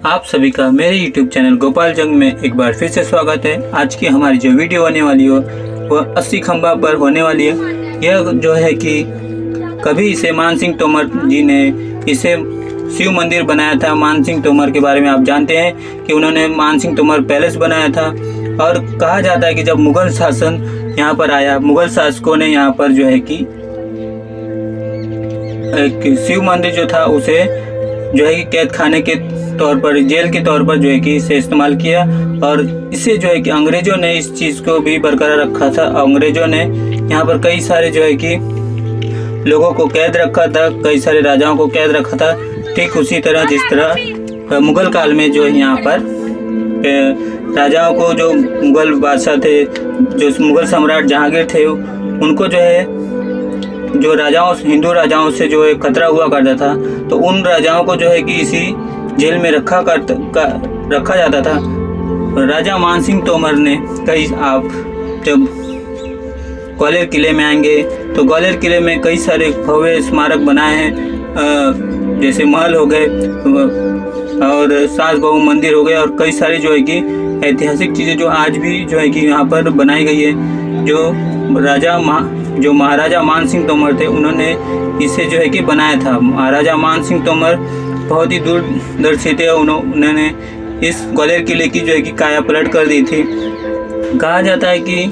आप सभी का मेरे YouTube चैनल गोपाल जंग में एक बार फिर से स्वागत है। आज की हमारी जो वीडियो होने वाली हो वह 80 खंबा पर होने वाली है। यह जो है कि कभी इसे मान सिंह तोमर जी ने इसे शिव मंदिर बनाया था। मान सिंह तोमर के बारे में आप जानते हैं कि उन्होंने मान सिंह तोमर पैलेस बनाया था और कहा जाता है कि जब मुगल शासन यहाँ पर आया, मुगल शासकों ने यहाँ पर जो है कि एक शिव मंदिर जो था उसे जो है कि कैद खाने के तौर पर, जेल के तौर पर जो है कि इसे इस्तेमाल किया और इसे जो है कि अंग्रेजों ने इस चीज़ को भी बरकरार रखा था। अंग्रेजों ने यहाँ पर कई सारे जो है कि लोगों को कैद रखा था, कई सारे राजाओं को कैद रखा था। ठीक उसी तरह जिस तरह मुगल काल में जो है यहाँ पर राजाओं को, जो मुगल बादशाह थे, जो मुगल सम्राट जहांगीर थे, उनको जो है जो राजाओं, हिंदू राजाओं से जो है खतरा हुआ करता था, तो उन राजाओं को जो है कि इसी जेल में रखा जाता था। राजा मान सिंह तोमर ने आप जब ग्वालियर किले में आएंगे तो ग्वालियर किले में कई सारे भव्य स्मारक बनाए हैं, जैसे महल हो गए और सास बहू मंदिर हो गए और कई सारी जो है कि ऐतिहासिक चीज़ें जो आज भी जो है कि यहाँ पर बनाई गई है। जो महाराजा मान सिंह तोमर थे, उन्होंने इसे जो है कि बनाया था। महाराजा मान सिंह तोमर बहुत ही दूरदर्शी थे। उन्होंने इस ग्वालियर किले की जो है कि काया पलट कर दी थी। कहा जाता है कि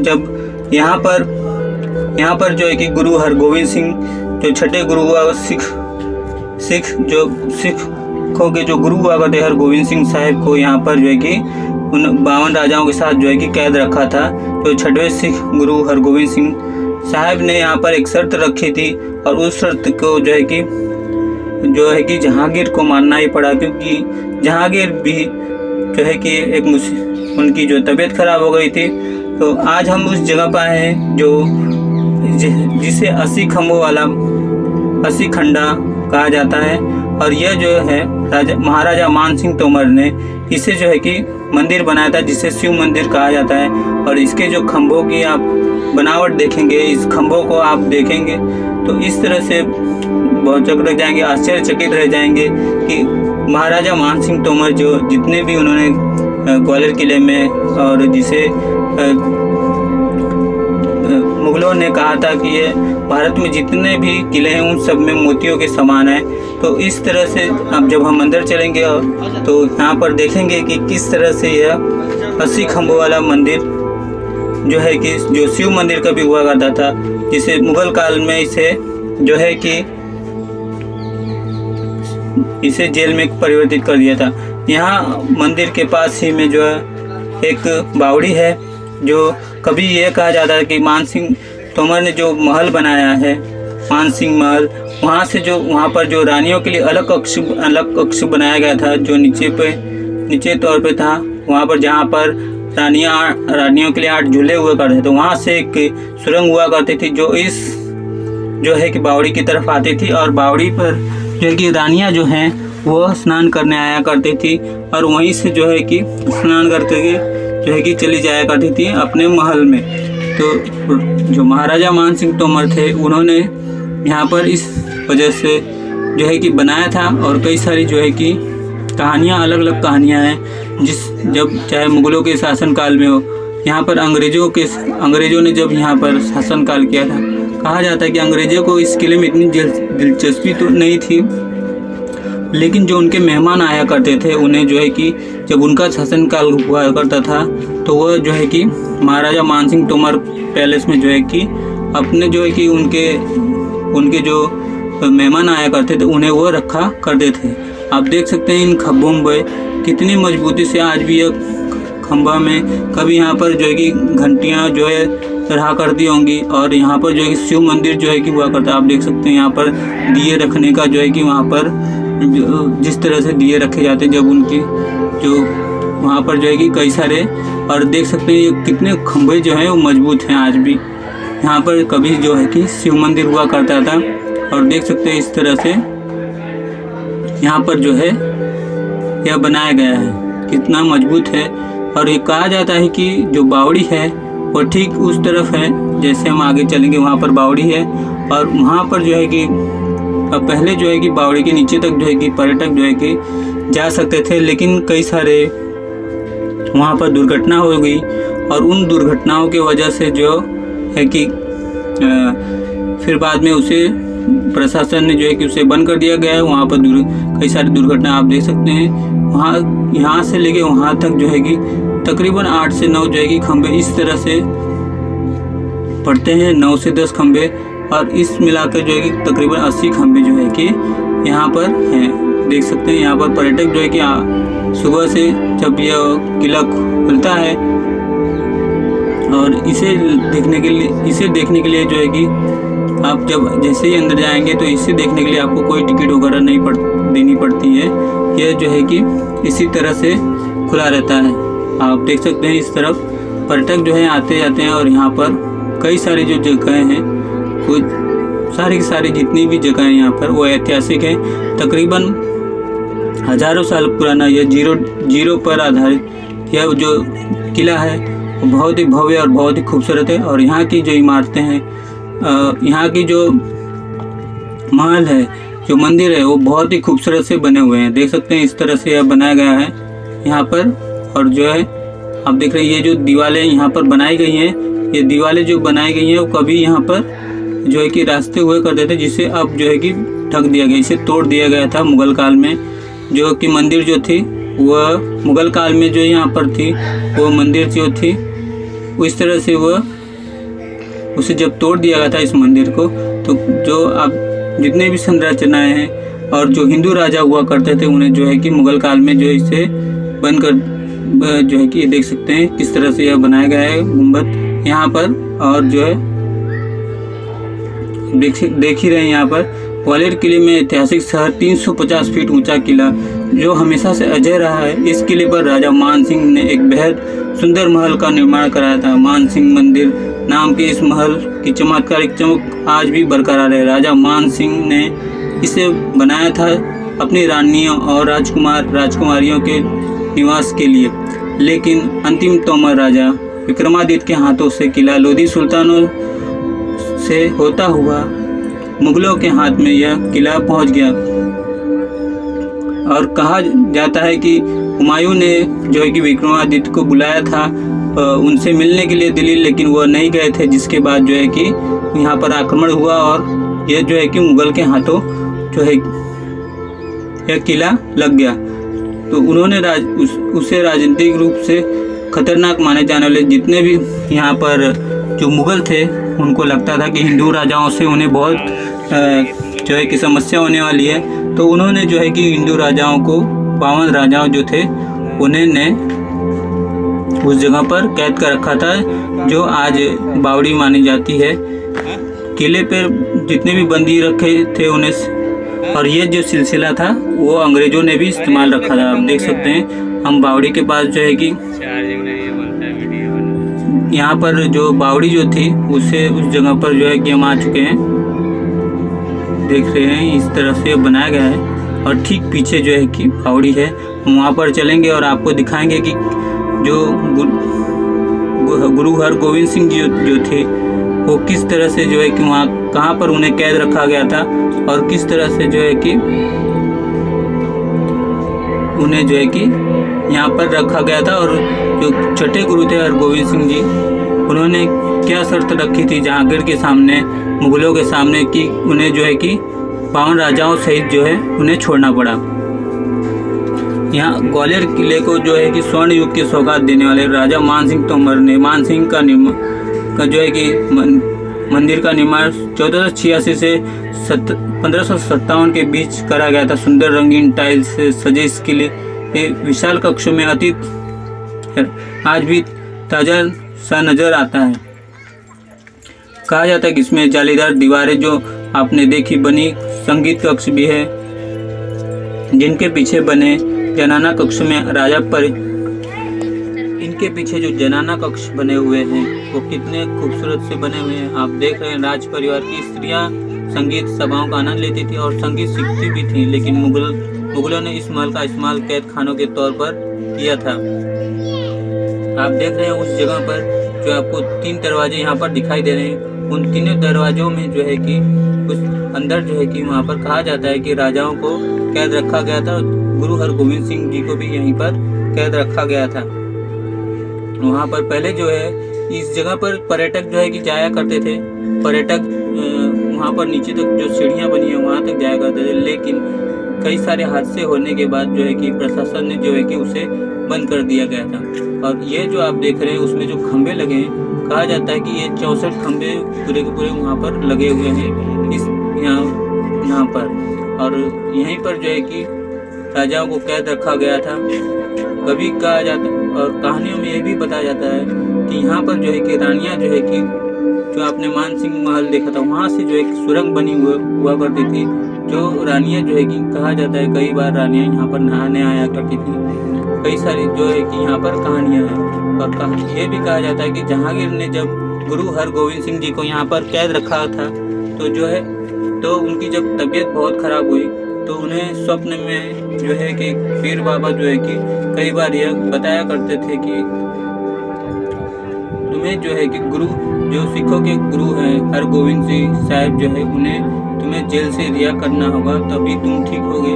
जब यहाँ पर जो है कि गुरु हरगोविंद सिंह जो छठे गुरु हुआ, सिखों के जो गुरु हुआ करते हरगोविंद सिंह साहिब को यहाँ पर जो है कि उन 52 राजाओं के साथ जो है कि कैद रखा था। तो छठवें सिख गुरु हरगोविंद सिंह साहिब ने यहाँ पर एक शर्त रखी थी और उस शर्त को जो है कि जहांगीर को मानना ही पड़ा, क्योंकि जहांगीर भी जो है कि उनकी जो तबीयत खराब हो गई थी। तो आज हम उस जगह पर आए हैं जिसे 80 खंभों वाला 80 खंडा कहा जाता है और यह जो है महाराजा मान सिंह तोमर ने इसे जो है कि मंदिर बनाया था, जिसे शिव मंदिर कहा जाता है। और इसके जो खंभों की आप बनावट देखेंगे, इस खंभों को आप देखेंगे तो इस तरह से बहुत चौंक जाएंगे, आश्चर्यचकित रह जाएंगे कि महाराजा मान सिंह तोमर जो जितने भी उन्होंने ग्वालियर किले में, और जिसे मुगलों ने कहा था कि ये भारत में जितने भी किले हैं उन सब में मोतियों के समान है। तो इस तरह से अब जब हम अंदर चलेंगे तो यहाँ पर देखेंगे कि किस तरह से यह 80 खंभों वाला मंदिर जो है कि जो शिव मंदिर कभी हुआ करता था, जिसे मुगल काल में इसे जेल में परिवर्तित कर दिया था। यहाँ मंदिर के पास ही में जो है एक बावड़ी है, जो कभी ये कहा जाता है कि मान सिंह तोमर ने जो महल बनाया है, मान सिंह महल, वहाँ पर जो रानियों के लिए अलग कक्ष बनाया गया था, जो नीचे तौर पे था। वहाँ पर जहाँ पर रानियों के लिए 8 झूले हुआ करते थे, तो वहाँ से एक सुरंग हुआ करती थी जो है कि बावड़ी की तरफ आती थी और बावड़ी पर जो है कि रानियाँ जो हैं वो स्नान करने आया करती थी और वहीं से जो है कि स्नान करते जो है कि चली जाया करती थी अपने महल में। तो जो महाराजा मान सिंह तोमर थे, उन्होंने यहाँ पर इस वजह से जो है कि बनाया था। और कई सारी जो है कि कहानियाँ, अलग अलग कहानियाँ हैं, जब चाहे मुगलों के शासनकाल में हो, यहाँ पर अंग्रेज़ों ने जब यहाँ पर शासनकाल किया था, कहा जाता है कि अंग्रेज़ों को इस किले में इतनी दिलचस्पी तो नहीं थी, लेकिन जो उनके मेहमान आया करते थे, उन्हें जो है कि जब उनका शासनकाल हुआ करता था तो वह जो है कि महाराजा मान सिंह तोमर पैलेस में जो है कि अपने जो है कि उनके जो मेहमान आया करते थे उन्हें वो रखा करते थे। आप देख सकते हैं इन खंभों में कितनी मजबूती से आज भी यह खंभा में कभी यहाँ पर जो है कि घंटियाँ जो है रहा करती होंगी और यहाँ पर जो है कि शिव मंदिर जो है कि हुआ करता है। आप देख सकते हैं यहाँ पर दिए रखने का जो है कि वहाँ पर जिस तरह से दिए रखे जाते हैं, जब उनकी जो वहाँ पर जो है कि कई सारे, और देख सकते हैं ये कितने खंभे जो हैं वो मजबूत हैं आज भी। यहाँ पर कभी जो है कि शिव मंदिर हुआ करता था और देख सकते हैं इस तरह से यहाँ पर जो है यह बनाया गया है, कितना मजबूत है। और ये कहा जाता है कि जो बावड़ी है वो ठीक उस तरफ है, जैसे हम आगे चलेंगे वहाँ पर बावड़ी है और वहाँ पर जो है कि पहले जो है कि बावड़ी के नीचे तक जो है कि पर्यटक जो है कि जा सकते थे, लेकिन कई सारे वहाँ पर दुर्घटना हो गई और उन दुर्घटनाओं की वजह से जो है कि फिर बाद में उसे प्रशासन ने जो है कि उसे बंद कर दिया गया है। वहाँ पर कई सारी दुर्घटना आप देख सकते हैं। वहाँ यहाँ से लेके वहाँ तक जो है कि तकरीबन 8 से 9 जो है कि खंभे इस तरह से पड़ते हैं, 9 से 10 खंभे, और इस मिलाकर जो है कि तकरीबन 80 खंभे जो है कि यहाँ पर हैं। देख सकते हैं यहाँ पर पर्यटक जो है कि सुबह से जब यह किला खुलता है और इसे देखने के लिए जो है कि आप जब जैसे ही अंदर जाएंगे तो इसे देखने के लिए आपको कोई टिकट वगैरह नहीं देनी पड़ती है। यह जो है कि इसी तरह से खुला रहता है। आप देख सकते हैं इस तरफ पर्यटक जो है आते जाते हैं और यहाँ पर कई सारी जो जगह हैं, कुछ सारी की सारी जितनी भी जगह हैं यहाँ पर वो ऐतिहासिक है। तकरीबन हजारों साल पुराना यह जीरो पर आधारित यह जो किला है वो बहुत ही भव्य और बहुत ही खूबसूरत है। और यहाँ की जो इमारतें हैं, यहाँ की जो महल है, जो मंदिर है, वो बहुत ही खूबसूरत से बने हुए हैं। देख सकते हैं इस तरह से यह बनाया गया है यहाँ पर। और जो है आप देख रहे हैं ये जो दीवारें यहाँ पर बनाई गई हैं, ये दीवारें जो बनाई गई हैं वो कभी यहाँ पर जो है कि रास्ते हुए करते थे, जिसे अब जो है कि ढक दिया गया, इसे तोड़ दिया गया था मुगल काल में। जो कि मंदिर जो थी वह मुगल काल में जो यहाँ पर थी वो मंदिर जो थी इस तरह से वह उसे जब तोड़ दिया गया था इस मंदिर को, तो जो आप जितने भी संरचनाएं हैं और जो हिंदू राजा हुआ करते थे उन्हें जो है कि मुगल काल में जो इसे बंद कर जो है कि देख सकते हैं किस तरह से यह बनाया गया है गुम्बद यहाँ पर। और जो है देख ही रहे हैं यहाँ पर ग्वालियर किले में ऐतिहासिक शहर 350 फीट ऊंचा किला जो हमेशा से अजय रहा है। इस किले पर राजा मान सिंह ने एक बेहद सुंदर महल का निर्माण कराया था। मान सिंह मंदिर नाम के इस महल की चमत्कारिक चमक आज भी बरकरार है। राजा मान सिंह ने इसे बनाया था अपनी रानियों और राजकुमारियों के निवास के लिए, लेकिन अंतिम तोमर राजा विक्रमादित्य के हाथों से किला लोधी सुल्तानों से होता हुआ मुगलों के हाथ में यह किला पहुंच गया। और कहा जाता है कि हुमायूं ने जो है कि विक्रमादित्य को बुलाया था उनसे मिलने के लिए दिल्ली, लेकिन वह नहीं गए थे, जिसके बाद जो है कि यहाँ पर आक्रमण हुआ और यह जो है कि मुगल के हाथों जो है यह किला लग गया। तो उन्होंने उसे राजनीतिक रूप से खतरनाक माने जाने वाले जितने भी यहाँ पर जो मुगल थे उनको लगता था कि हिंदू राजाओं से उन्हें बहुत जो है कि समस्या होने वाली है, तो उन्होंने जो है कि हिंदू राजाओं को 52 राजाओं जो थे उन्हें ने उस जगह पर कैद कर रखा था जो आज बावड़ी मानी जाती है। किले पर जितने भी बंदी रखे थे उन्हें, और ये जो सिलसिला था वो अंग्रेजों ने भी इस्तेमाल रखा था। आप देख सकते हैं हम बावड़ी के पास जो है कि यहाँ पर जो बावड़ी जो थी उसे उस जगह पर जो है कि हम आ चुके हैं। देख रहे हैं इस तरह से बनाया गया है और ठीक पीछे जो है कि बावड़ी है। हम वहाँ पर चलेंगे और आपको दिखाएंगे कि जो गुरु हरगोविंद सिंह जी जो थे वो किस तरह से जो है कि वहाँ कहाँ पर उन्हें कैद रखा गया था और किस तरह से जो है कि उन्हें जो है कि यहाँ पर रखा गया था। और जो छठे गुरु थे हरगोविंद सिंह जी, उन्होंने क्या शर्त रखी थी जहांगीर के सामने, मुगलों के सामने, कि उन्हें जो है कि 52 राजाओं सहित जो है उन्हें छोड़ना पड़ा। यहाँ ग्वालियर किले को जो है कि स्वर्ण युग की सौगात देने वाले राजा मान सिंह तोमर ने मान सिंह का जो है कि मंदिर का निर्माण 1486 से 1557 के बीच करा गया था। सुंदर रंगीन टाइल्स से सजे इस किले विशाल कक्षों में अतीत आज भी ताजा सा नजर आता है। कहा जाता है कि इसमें जालीदार दीवारें जो आपने देखी बनी संगीत कक्ष भी है, जिनके पीछे बने जनाना कक्ष में राजा पर इनके पीछे जो जनाना कक्ष बने हुए हैं वो कितने खूबसूरत से बने हुए हैं। आप देख रहे हैं राज परिवार की स्त्रियां संगीत सभाओं का आनंद लेती थी और संगीत सीखती भी थी, लेकिन मुगलों ने इस महल का इस्तेमाल कैद खानों के तौर पर किया था। आप देख रहे हैं उस जगह पर जो आपको 3 दरवाजे यहाँ पर दिखाई दे रहे हैं, उन तीनों दरवाजों में जो है कि उस अंदर जो है कि वहाँ पर कहा जाता है कि राजाओं को कैद रखा गया था। गुरु हरगोविंद सिंह जी को भी यहीं पर कैद रखा गया था। वहाँ पर पहले जो है इस जगह पर पर्यटक जो है कि जाया करते थे। पर्यटक वहाँ पर नीचे तक जो सीढ़ियाँ बनी है वहाँ तक जाया करते थे, लेकिन कई सारे हादसे होने के बाद जो है कि प्रशासन ने जो है कि उसे बंद कर दिया गया था। और ये जो आप देख रहे हैं उसमें जो खंभे लगे हैं, कहा जाता है कि ये 64 खंभे पूरे के पूरे वहाँ पर लगे हुए हैं इस यहाँ पर। और यहीं पर जो है कि राजाओं को कैद रखा गया था। कभी कहा जाता और कहानियों में ये भी बताया जाता है कि यहाँ पर जो है कि रानियाँ जो है कि जो आपने मानसिंह महल देखा था वहाँ से जो एक सुरंग बनी हुआ करती थी, जो रानियाँ जो है कि कहा जाता है कई बार रानियाँ यहाँ पर नहाने आया करती थी। कई सारी जो है कि यहाँ पर कहानियाँ हैं। और ये भी कहा जाता है कि जहांगीर ने जब गुरु हरगोविंद सिंह जी को यहाँ पर कैद रखा था तो जो है तो उनकी जब तबीयत बहुत खराब हुई तो उन्हें स्वप्न में जो है कि पीर बाबा जो है कि कई बार यह बताया करते थे कि तुम्हें जो है कि गुरु जो सिखों के गुरु हैं हरगोविंद सिंह साहिब जो है उन्हें तुम्हें जेल से रिहा करना होगा तभी तुम ठीक होगे।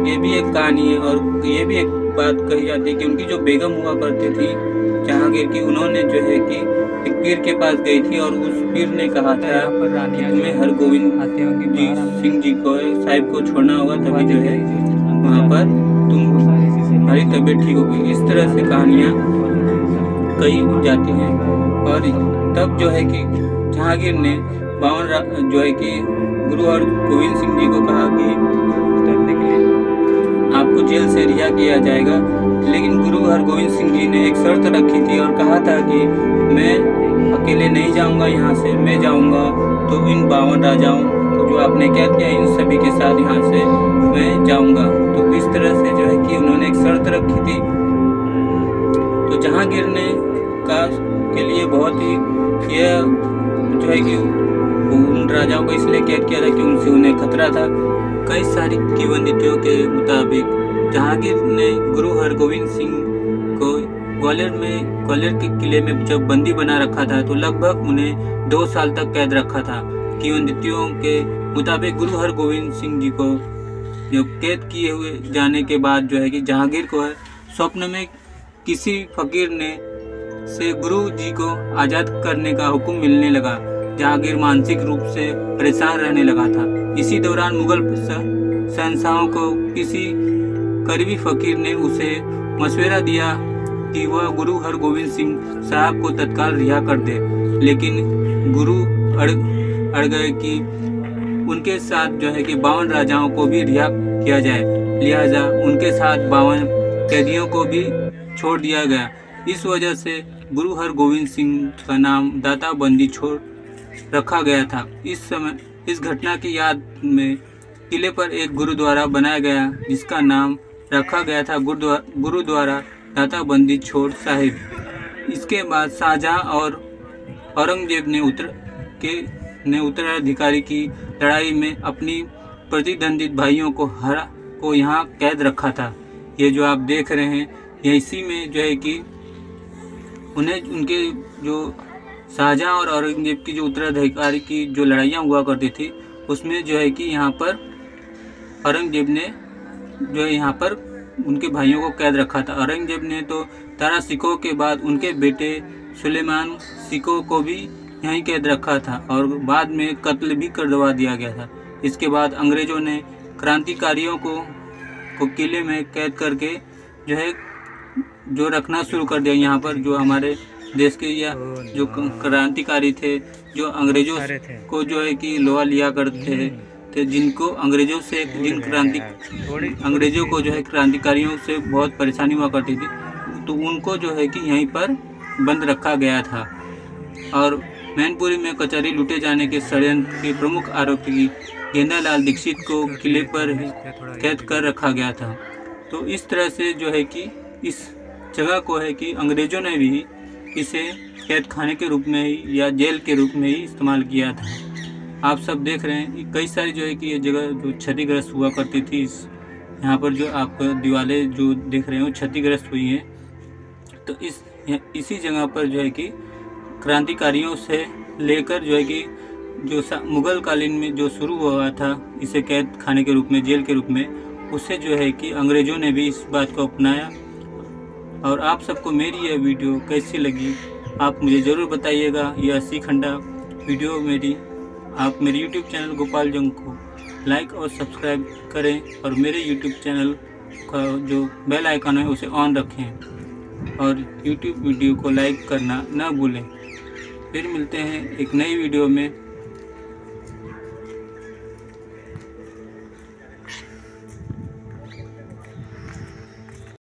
ये भी एक कहानी है। और ये भी एक बात कही जाती है कि उनकी जो बेगम हुआ करती थी जहांगीर की, उन्होंने जो है कि एक पीर के पास गई थी और उस पीर ने कहा था कि तुम्हें हरगोविंद सिंह जी को साहिब को छोड़ना होगा तभी जो है वहाँ पर तुम्हारी तबीयत ठीक होगी। इस तरह से कहानियाँ कही जाती हैं। और तब जो है कि जहांगीर ने जो है कि गुरु हरगोविंद सिंह जी को कहा कि उतरने के लिए आपको जेल से रिहा किया जाएगा, लेकिन गुरु हरगोविंद सिंह जी ने एक शर्त रखी थी और कहा था कि मैं अकेले नहीं जाऊंगा यहाँ से, मैं जाऊंगा तो इन 52 राजाओं को जो आपने कैद किया इन सभी के साथ यहाँ से मैं जाऊंगा। तो इस तरह से जो है कि उन्होंने एक शर्त रखी थी। तो जहांगीर ने के लिए बहुत ही यह जो है कि उन राजाओं को इसलिए कैद किया था कि उनसे उन्हें खतरा था। कई सारी किंवदंतियों के मुताबिक जहांगीर ने गुरु हरगोविंद सिंह को ग्वालियर के किले में जब बंदी बना रखा था तो लगभग उन्हें 2 साल तक कैद रखा था। किंवदंतियों के मुताबिक गुरु हरगोविंद सिंह जी को जो कैद किए हुए जाने के बाद जो है कि जहांगीर को स्वप्न में किसी फकीर ने से गुरु जी को आजाद करने का हुक्म मिलने लगा। जहांगीर मानसिक रूप से परेशान रहने लगा था। इसी दौरान मुगल शहंशाहों को किसी करीबी फकीर ने उसे मशवरा दिया कि वह गुरु हरगोविंद सिंह साहब को तत्काल रिहा कर दे, लेकिन गुरु अड़ गए कि उनके साथ जो है कि 52 राजाओं को भी रिहा किया जाए, लिहाजा उनके साथ 52 कैदियों को भी छोड़ दिया गया। इस वजह से गुरु हरगोविंद सिंह का नाम दाता बंदी छोड़ रखा गया था। इस घटना की याद में किले पर एक गुरुद्वारा बनाया गया जिसका नाम रखा गया था गुरुद्वारा दाता बंदी छोड़ साहिब। इसके बाद शाहजहां और औरंगजेब ने उत्तराधिकारी की लड़ाई में अपनी प्रतिद्वंदित भाइयों को यहाँ कैद रखा था। ये जो आप देख रहे हैं ये इसी में जो है कि उनके जो शाहजहां और औरंगजेब की जो उत्तराधिकारी की जो लड़ाइयाँ हुआ करती थी उसमें जो है कि यहाँ पर औरंगजेब ने जो है यहाँ पर उनके भाइयों को कैद रखा था। औरंगजेब ने तो तारा सिकोह के बाद उनके बेटे सुलेमान सिकोह को भी यहीं कैद रखा था और बाद में कत्ल भी करवा दिया गया था। इसके बाद अंग्रेज़ों ने क्रांतिकारियों को किले में कैद करके जो है जो रखना शुरू कर दिया। यहाँ पर जो हमारे देश के या जो क्रांतिकारी थे जो अंग्रेजों को जो है कि लोहा लिया करते थे, जिनको अंग्रेजों से अंग्रेजों को जो है क्रांतिकारियों से बहुत परेशानी हुआ करती थी, तो उनको जो है कि यहीं पर बंद रखा गया था। और मैनपुरी में कचहरी लूटे जाने के षड्यंत्र के प्रमुख आरोपी गेंदालाल दीक्षित को किले पर कैद कर रखा गया था। तो इस तरह से जो है कि इस जगह को है कि अंग्रेज़ों ने भी इसे कैद खाने के रूप में ही या जेल के रूप में ही इस्तेमाल किया था। आप सब देख रहे हैं कई सारी जो है कि ये जगह जो क्षतिग्रस्त हुआ करती थी। यहाँ पर जो आप दीवारें जो देख रहे हो क्षतिग्रस्त हुई हैं। तो इसी जगह पर जो है कि क्रांतिकारियों से लेकर जो है कि जो मुग़ल कालीन में जो शुरू हुआ था इसे कैद खाने के रूप में, जेल के रूप में, उससे जो है कि अंग्रेज़ों ने भी इस बात को अपनाया। और आप सबको मेरी यह वीडियो कैसी लगी आप मुझे ज़रूर बताइएगा। यह 80 खंडा वीडियो मेरी, आप मेरे यूट्यूब चैनल गोपाल जंग को लाइक और सब्सक्राइब करें और मेरे यूट्यूब चैनल का जो बेल आइकन है उसे ऑन रखें और यूट्यूब वीडियो को लाइक करना ना भूलें। फिर मिलते हैं एक नई वीडियो में।